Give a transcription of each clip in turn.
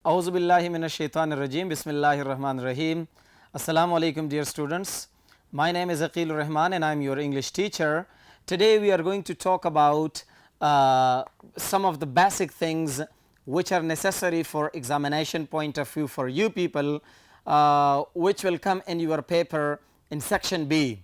Auzu billahi minash shaitanir rajim. Bismillahir rahmanir rahim. Assalamu alaikum, dear students. My name is Aqil Rahman and I am your English teacher. Today we are going to talk about some of the basic things which are necessary for examination point of view for you people, which will come in your paper in section B.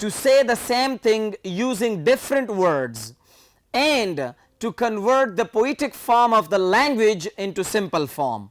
to say the same thing using different words and to convert the poetic form of the language into simple form.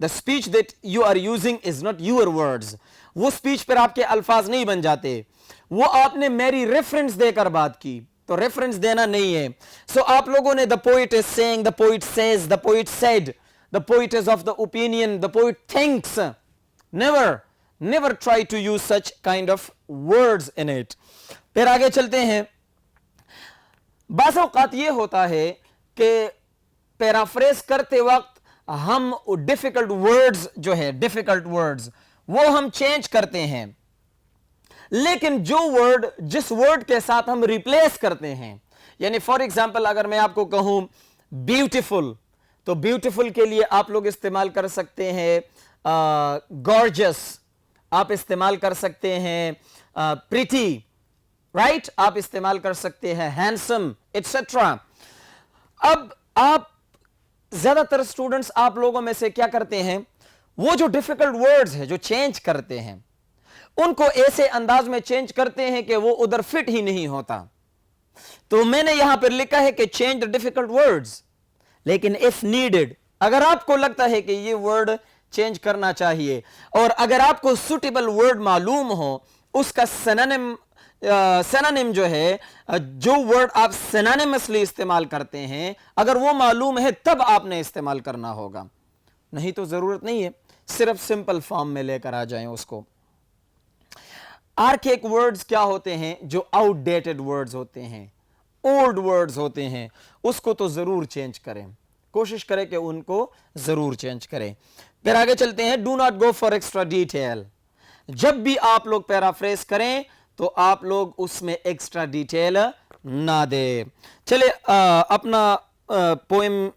The speech that you are using is not your words. وہ speech پر آپ کے الفاظ نہیں بن جاتے. وہ آپ نے میری ریفرنس دے کر بات کی تو ریفرنس دینا نہیں ہے. سو آپ لوگوں نے the poet is saying, the poet says, the poet said, the poet is of the opinion, the poet thinks. Never try to use such kind of words in it. پھر آگے چلتے ہیں. بعض اوقات یہ ہوتا ہے کہ پیرافریز کرتے وقت ہم ڈیفیکلٹ ورڈز جو ہے ڈیفیکلٹ ورڈز وہ ہم چینج کرتے ہیں, لیکن جو ورڈ جس ورڈ کے ساتھ ہم ریپلیس کرتے ہیں, یعنی فار ایگزامپل اگر میں آپ کو کہوں بیوٹیفل, تو بیوٹیفل کے لیے آپ لوگ استعمال کر سکتے ہیں گارجس, آپ استعمال کر سکتے ہیں پریٹی, رائٹ, آپ استعمال کر سکتے ہیں ہینڈسم ایٹسٹرا. اب آپ زیادہ تر اسٹوڈنٹس آپ لوگوں میں سے کیا کرتے ہیں, وہ جو ڈیفیکلٹ ورڈز ہیں جو چینج کرتے ہیں ان کو ایسے انداز میں چینج کرتے ہیں کہ وہ ادھر فٹ ہی نہیں ہوتا. تو میں نے یہاں پر لکھا ہے کہ چینج the difficult words, لیکن if needed, اگر آپ کو لگتا ہے کہ یہ ورڈ چینج کرنا چاہیے اور اگر آپ کو سوٹیبل ورڈ معلوم ہو, اس کا سینونیم جو ہے, جو ورڈ آپ سینونیمسلی استعمال کرتے ہیں, اگر وہ معلوم ہے تب آپ نے استعمال کرنا ہوگا, نہیں تو ضرورت نہیں ہے صرف سمپل فارم میں لے کر آ جائیں اس کو. آرکیک ورڈز کیا ہوتے ہیں, جو آؤٹ ڈیٹڈ ورڈز ہوتے ہیں, اولڈ ورڈز ہوتے ہیں, اس کو تو ضرور چینج کریں, کوشش کریں کہ ان کو ضرور چینج کریں. پھر آگے چلتے ہیں. Do not go for extra detail, جب بھی آپ لوگ پیرافریز کریں تو آپ لوگ اس میں ایکسٹرا ڈیٹیل نہ دیں. چلے اپنا پوئم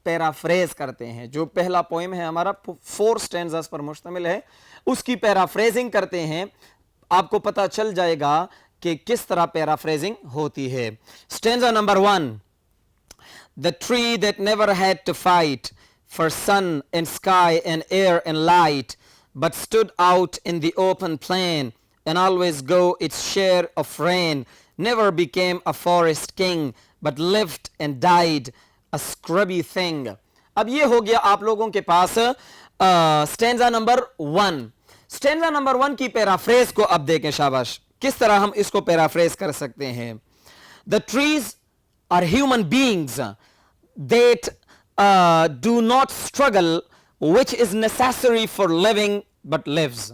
پیرافریز کرتے ہیں. جو پہلا پوئم ہے ہمارا 4 سٹینزاز پر مشتمل ہے, اس کی پیرافریزنگ کرتے ہیں. آپ کو پتہ چل جائے گا کہ کس طرح پیرافریزنگ ہوتی ہے. Stanza number 1. The tree that never had to fight for sun and sky and air and light, but stood out in the open plain and always go its share of rain, never became a forest king, but lived and died a scrubby thing. اب یہ ہو گیا آپ لوگوں کے پاس stanza number 1. Stanza number 1 کی paraphrase کو اب دیکھیں شاباش, کس طرح ہم اس کو پیرافریز کر سکتے ہیں. The trees are human beings that do not struggle, which is necessary for living but lives.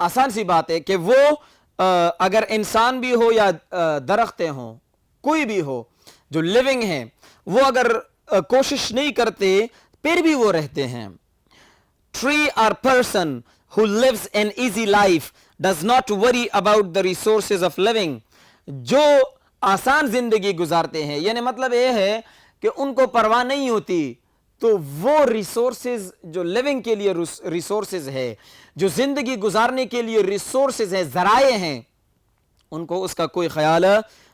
آسان سی بات ہے کہ وہ اگر انسان بھی ہو یا درختیں ہوں, کوئی بھی ہو جو لیونگ ہیں, وہ اگر کوشش نہیں کرتے پھر بھی وہ رہتے ہیں. Tree or person who lives an easy life does not worry about the resources of living. جو آسان زندگی گزارتے ہیں, یعنی مطلب یہ ہے کہ ان کو پرواہ نہیں ہوتی, تو وہ ریسورسز جو لیونگ کے لیے ریسورسز ہے, جو زندگی گزارنے کے لیے ریسورسز ہے, ذرائع ہیں, ان کو اس کا کوئی خیال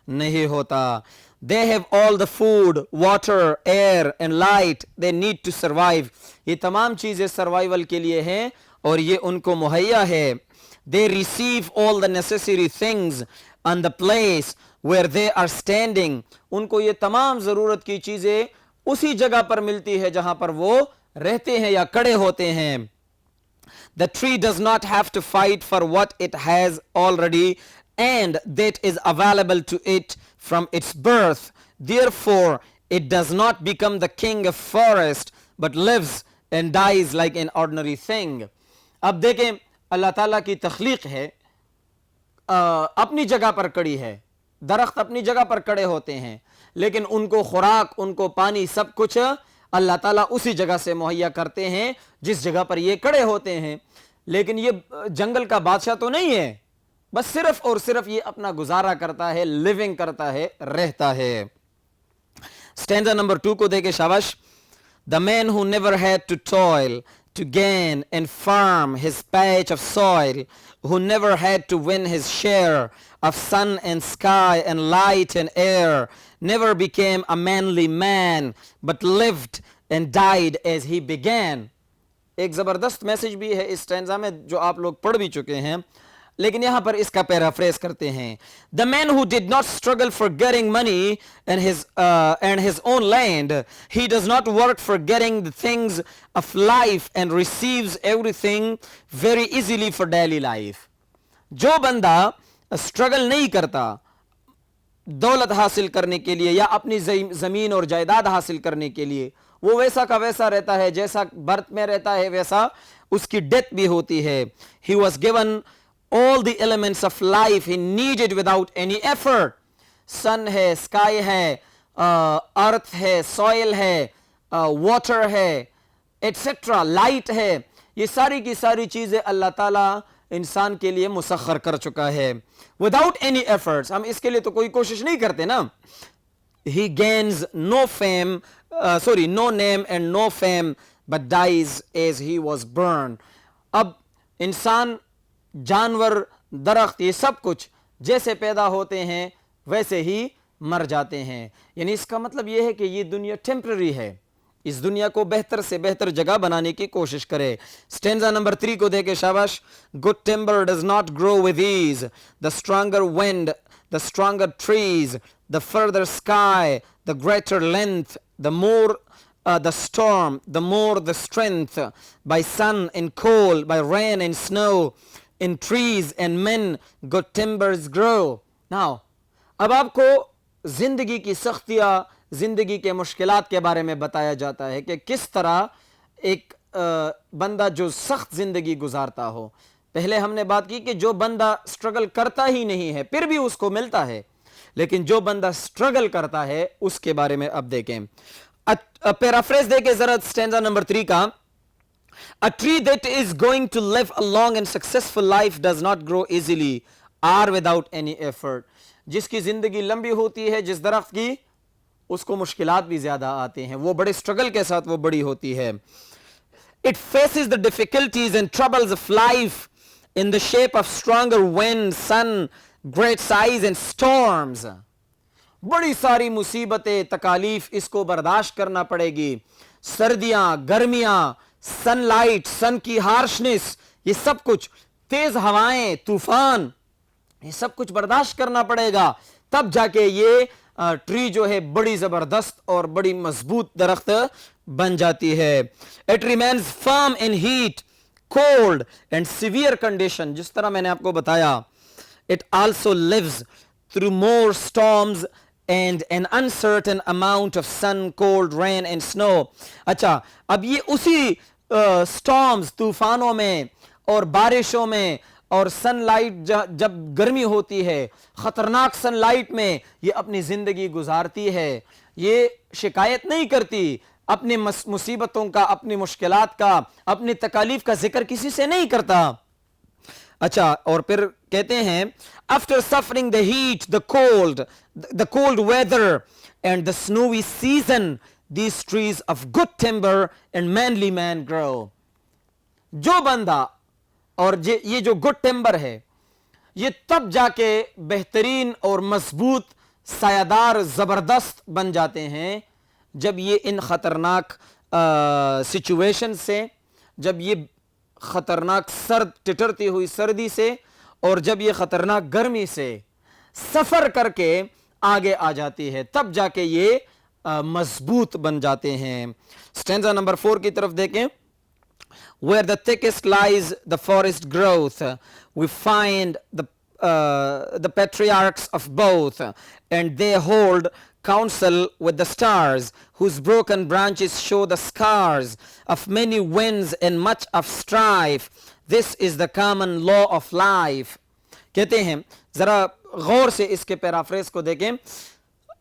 نہیں ہوتا. They have all the food, water, air and light they need to survive. یہ تمام چیزیں سروائیول کے لیے ہیں اور یہ ان کو مہیا ہے. They receive all the necessary things on the place where they are standing. ان کو یہ تمام ضرورت کی چیزیں اسی جگہ پر ملتی ہے جہاں پر وہ رہتے ہیں یا کھڑے ہوتے ہیں. The tree does not have to fight for what it has already and that is available to it from its birth. Therefore, it does not become the king of forest but lives and dies like an ordinary thing. اب دیکھیں اللہ تعالیٰ کی تخلیق ہے, اپنی جگہ پر کڑی ہے, درخت اپنی جگہ پر کڑے ہوتے ہیں, لیکن ان کو خوراک, ان کو پانی, سب کچھ اللہ تعالیٰ اسی جگہ سے مہیا کرتے ہیں جس جگہ پر یہ کڑے ہوتے ہیں. لیکن یہ جنگل کا بادشاہ تو نہیں ہے, بس صرف اور صرف یہ اپنا گزارا کرتا ہے, لیونگ کرتا ہے, رہتا ہے. سٹینزا نمبر 2 کو دیکھیں شاباش. The man who never had to toil to gain and farm his patch of soil, who never had to win his share of sun and sky and light and air, never became a manly man but lived and died as he began. ایک زبردست message بھی ہے اس stanza میں جو آپ لوگ پڑھ بھی چکے ہیں. لیکن یہاں پر اس کا پیرافریز کرتے ہیں. The man who did not struggle for getting money and his own land, he does not work for getting the things of life and receives everything very easily for daily life. جو بندہ struggle نہیں کرتا دولت حاصل کرنے کے لیے یا اپنی زمین اور جائیداد حاصل کرنے کے لیے, وہ ویسا کا ویسا رہتا ہے, جیسا برتھ میں رہتا ہے ویسا اس کی ڈیتھ بھی ہوتی ہے. He was given all the elements of life he needed without any effort. sun ہے, sky ہے, earth ہے, soil ہے, water ہے, etc. light ہے, یہ ساری کی ساری چیزیں اللہ تعالیٰ انسان کے لیے مسخر کر چکا ہے. without any efforts, ہم اس کے لیے تو کوئی کوشش نہیں کرتے نا. he gains no fame, no name and no fame, but dies as he was born. اب انسان, جانور, درخت, یہ سب کچھ جیسے پیدا ہوتے ہیں ویسے ہی مر جاتے ہیں. یعنی اس کا مطلب یہ ہے کہ یہ دنیا ٹیمپرری ہے, اس دنیا کو بہتر سے بہتر جگہ بنانے کی کوشش کرے. سٹینزا نمبر 3 کو دیکھیں شاباش. good timber does not grow with ease, the stronger wind, the stronger trees, the further sky, the greater length, the more the storm, the more the strength, by sun and cold, by rain and snow, in trees and men, good timbers grow. Now, اب آپ کو زندگی کی سختیاں, زندگی کے مشکلات کے بارے میں بتایا جاتا ہے کہ کس طرح ایک بندہ جو سخت زندگی گزارتا ہو. پہلے ہم نے بات کی کہ جو بندہ سٹرگل کرتا ہی نہیں ہے پھر بھی اس کو ملتا ہے, لیکن جو بندہ سٹرگل کرتا ہے اس کے بارے میں اب دیکھیں. پیرافریز دیکھیں ذرا سٹینزا نمبر 3 کا. A tree that is going to live a long and successful life does not grow easily or without any effort. جس کی زندگی لمبی ہوتی ہے, جس درخت کی, اس کو مشکلات بھی زیادہ آتے ہیں, وہ بڑے سٹرگل کے ساتھ وہ بڑی ہوتی ہے. It faces the difficulties and troubles of life in the shape of stronger wind, sun, great size and storms. بڑی ساری مصیبتیں, تکالیف اس کو برداشت کرنا پڑے گی. سردیاں, گرمیاں, سن لائٹ, سن کی ہارشنس, یہ سب کچھ, تیز ہوائیں, طوفان, یہ سب کچھ برداشت کرنا پڑے گا. تب جا کے یہ ٹری جو ہے بڑی زبردست اور بڑی مضبوط درخت بن جاتی ہے. It remains firm in heat, cold and severe condition. جس طرح میں نے آپ کو بتایا, it also lives through more storms and an uncertain amount of sun, cold, rain and snow. اچھا, اب یہ اسی storms, طوفانوں میں اور بارشوں میں اور سن لائٹ, جب گرمی ہوتی ہے, خطرناک سن لائٹ میں یہ اپنی زندگی گزارتی ہے. یہ شکایت نہیں کرتی, اپنی مصیبتوں کا, اپنی مشکلات کا, اپنی تکالیف کا ذکر کسی سے نہیں کرتا. اچھا, اور پھر کہتے ہیں after suffering the heat, the cold weather and the snowy season, these trees of good timber and manly man grow. جو بندہ, اور یہ جو گڈ ٹمبر ہے, یہ تب جا کے بہترین اور مضبوط, سایہ زبردست بن جاتے ہیں جب یہ ان خطرناک سچویشن سے, جب یہ خطرناک سرد ٹٹرتی ہوئی سردی سے اور جب یہ خطرناک گرمی سے سفر کر کے آگے آ جاتی ہے, تب جا کے یہ مضبوط بن جاتے ہیں. سٹینزا نمبر 4 کی طرف دیکھیں. Where the thickest lies the forest growth, we find the patriarchs of both, and they hold counsel with the stars, whose broken branches show the scars of many winds and much of strife. This is the common law of life. کہتے ہیں, ذرا غور سے اس کے paraphrase کو دیکھیں.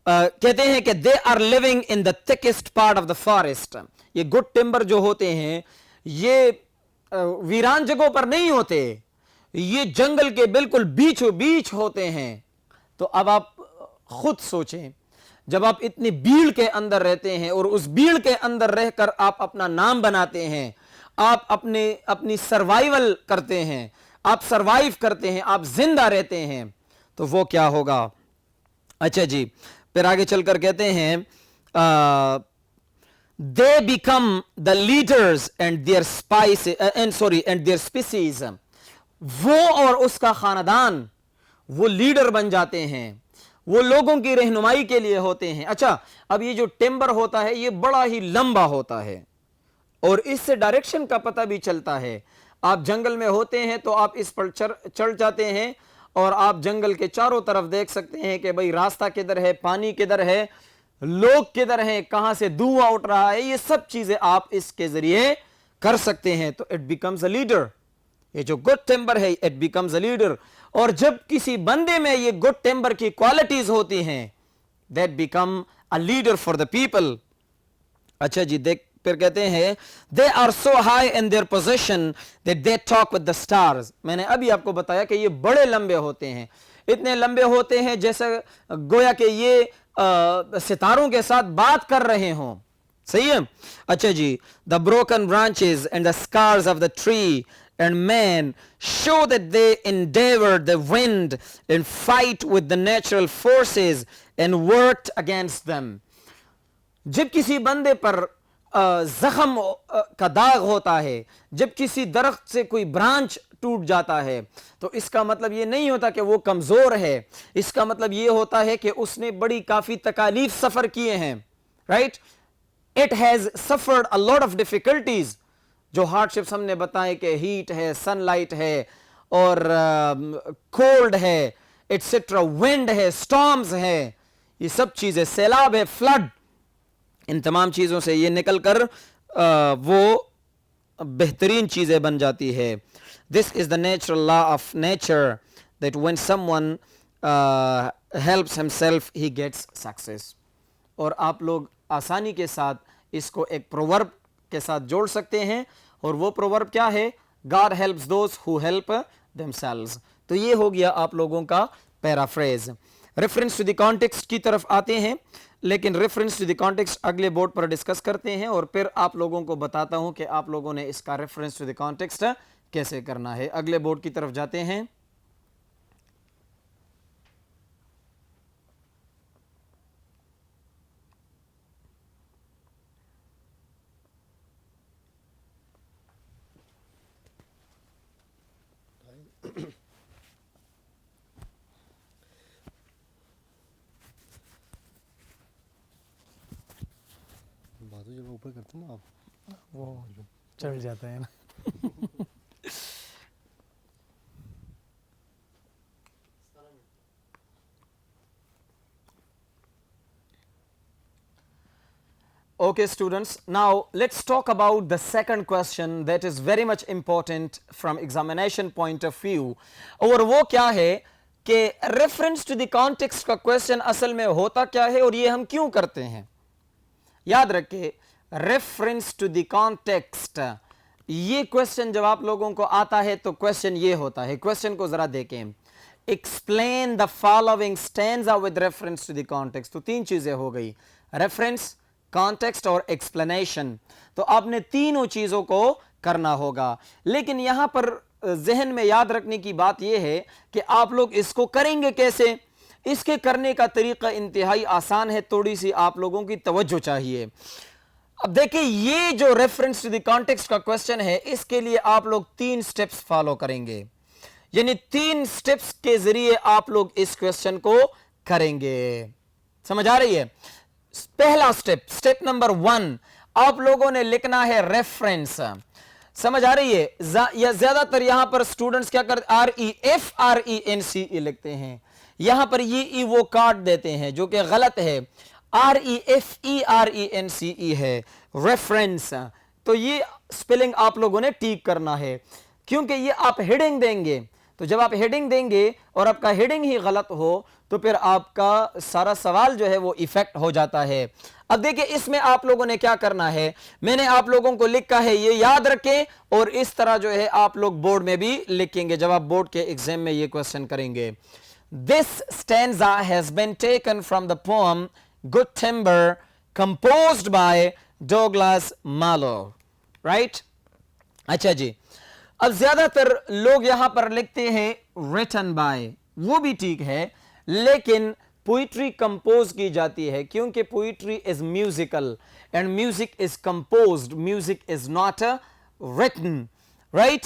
کہتے ہیں کہ they are living in the thickest part of the forest. یہ گڈ ٹمبر جو ہوتے ہیں یہ ویران جگہوں پر نہیں ہوتے, یہ جنگل کے بالکل بیچو بیچ ہوتے ہیں. تو اب آپ خود سوچیں, جب آپ اتنی بھیڑ کے اندر رہتے ہیں اور اس بھیڑ کے اندر رہ کر آپ اپنا نام بناتے ہیں, آپ اپنی سروائیول کرتے ہیں, آپ سروائیو کرتے ہیں, آپ زندہ رہتے ہیں, تو وہ کیا ہوگا. اچھا جی, پھر آگے چل کر کہتے ہیں they become the leaders and their species. وہ اور اس کا خاندان وہ لیڈر بن جاتے ہیں, وہ لوگوں کی رہنمائی کے لیے ہوتے ہیں. اچھا, اب یہ جو ٹمبر ہوتا ہے یہ بڑا ہی لمبا ہوتا ہے اور اس سے ڈائریکشن کا پتہ بھی چلتا ہے. آپ جنگل میں ہوتے ہیں تو آپ اس پر چڑھ جاتے ہیں اور آپ جنگل کے چاروں طرف دیکھ سکتے ہیں کہ بھئی راستہ کدھر ہے, پانی کدھر ہے, لوگ کدھر ہیں, کہاں سے دھواں اٹھ رہا ہے. یہ سب چیزیں آپ اس کے ذریعے کر سکتے ہیں. تو اٹ بیکمز اے لیڈر. یہ جو گڈ ٹمبر ہے اٹ بیکمز اے لیڈر. اور جب کسی بندے میں یہ گڈ ٹمبر کی کوالٹیز ہوتی ہیں that become a leader for the people. اچھا جی, دیکھ پھر کہتے ہیں they are so high in their position that they talk with the stars. میں نے ابھی آپ کو بتایا کہ یہ بڑے لمبے ہوتے ہیں, اتنے لمبے ہوتے ہیں جیسے گویا کہ یہ ستاروں کے ساتھ بات کر رہے ہوں. صحیح ہے. اچھا جی, the broken branches and the scars of the tree and man show that they endeavored the wind and fight with the natural forces and worked against them. جب کسی بندے پر زخم کا داغ ہوتا ہے, جب کسی درخت سے کوئی برانچ ٹوٹ جاتا ہے, تو اس کا مطلب یہ نہیں ہوتا کہ وہ کمزور ہے, اس کا مطلب یہ ہوتا ہے کہ اس نے بڑی کافی تکالیف سفر کیے ہیں. Right, it has suffered a lot of difficulties. جو ہارڈ شپس ہم نے بتائے کہ ہیٹ ہے, سن لائٹ ہے, اور کولڈ ہے, ایٹسٹرا, ونڈ ہے, سٹارمز ہے, یہ سب چیزیں, سیلاب ہے, فلڈ, ان تمام چیزوں سے یہ نکل کر وہ بہترین چیزیں بن جاتی ہے. This is the natural law of nature that when someone helps himself he gets success. اور آپ لوگ آسانی کے ساتھ اس کو ایک پروورب کے ساتھ جوڑ سکتے ہیں, اور وہ پروورب کیا ہے؟ God helps those who help themselves. تو یہ ہو گیا آپ لوگوں کا paraphrase. Reference to the context کی طرف آتے ہیں, لیکن ریفرنس ٹو دی کانٹیکسٹ اگلے بورڈ پر ڈسکس کرتے ہیں, اور پھر آپ لوگوں کو بتاتا ہوں کہ آپ لوگوں نے اس کا ریفرنس ٹو دی کانٹیکسٹ کیسے کرنا ہے. اگلے بورڈ کی طرف جاتے ہیں. جب اوپر کرتے ہیں نا آپ وہ چڑھ جاتا ہے نا. Okay students, now let's talk about the second question that is very much important from examination point of view. اور وہ کیا ہے کہ reference to the context کا question اصل میں ہوتا کیا ہے اور یہ ہم کیوں کرتے ہیں. یاد رکھیں, reference to the context, یہ question جب آپ لوگوں کو آتا ہے تو question یہ ہوتا ہے. question کو ذرا دیکھیں, explain the following stanza with reference to the context. تو تین چیزیں ہو گئی, reference, کانٹیکسٹ اور ایکسپلینیشن. تو آپ نے تینوں چیزوں کو کرنا ہوگا, لیکن یہاں پر ذہن میں یاد رکھنے کی بات یہ ہے کہ آپ لوگ اس کو کریں گے کیسے. اس کے کرنے کا طریقہ انتہائی آسان ہے, تھوڑی سی آپ لوگوں کی توجہ چاہیے. اب دیکھیں, یہ جو ریفرنس ٹو دی کانٹیکسٹ کا کوشچن ہے, اس کے لیے آپ لوگ 3 سٹیپس فالو کریں گے, یعنی 3 سٹیپس کے ذریعے آپ لوگ اس کوشچن کو کریں گے. سمجھ آ رہی ہے؟ پہلا سٹیپ, سٹیپ نمبر 1, آپ لوگوں نے لکھنا ہے ریفرنس. سمجھ آ رہی ہے؟ یا زیادہ تر یہاں پر سٹوڈنٹس کیا کرتے ہیں, REFRENCE لکھتے ہیں, یہاں پر یہ وہ کاٹ دیتے ہیں جو کہ غلط ہے. REFERENCE ہے ریفرنس. تو یہ سپیلنگ آپ لوگوں نے ٹھیک کرنا ہے, کیونکہ یہ آپ ہیڈنگ دیں گے. تو جب آپ ہیڈنگ دیں گے اور آپ کا ہیڈنگ ہی غلط ہو تو پھر آپ کا سارا سوال جو ہے وہ ایفیکٹ ہو جاتا ہے. اب دیکھیں, اس میں آپ لوگوں نے کیا کرنا ہے, میں نے آپ لوگوں کو لکھا ہے, یہ یاد رکھیں, اور اس طرح جو ہے آپ لوگ بورڈ میں بھی لکھیں گے جب آپ بورڈ کے ایگزام میں یہ کوسچن کریں گے. This stanza has been taken from the poem Good Timber composed by Douglas Mallow. Right? اچھا جی, اب زیادہ تر لوگ یہاں پر لکھتے ہیں written by, وہ بھی ٹھیک ہے, لیکن پوئٹری کمپوز کی جاتی ہے کیونکہ poetry is musical and music is composed, music is not written. Right,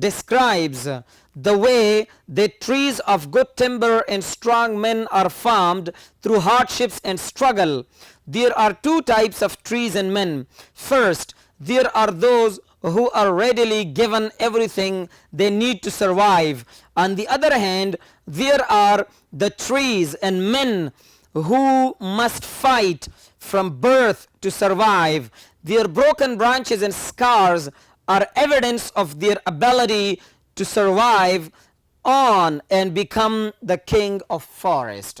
describes the way that trees of good timber and strong men are formed through hardships and struggle. There are two types of trees and men. First, there are those who are readily given everything they need to survive. On the other hand, there are the trees and men who must fight from birth to survive. Their broken branches and scars are evidence of their ability to survive on and become the king of forest.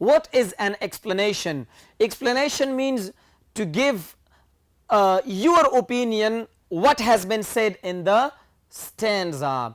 What is an explanation? Explanation means to give your opinion what has been said in the stanza.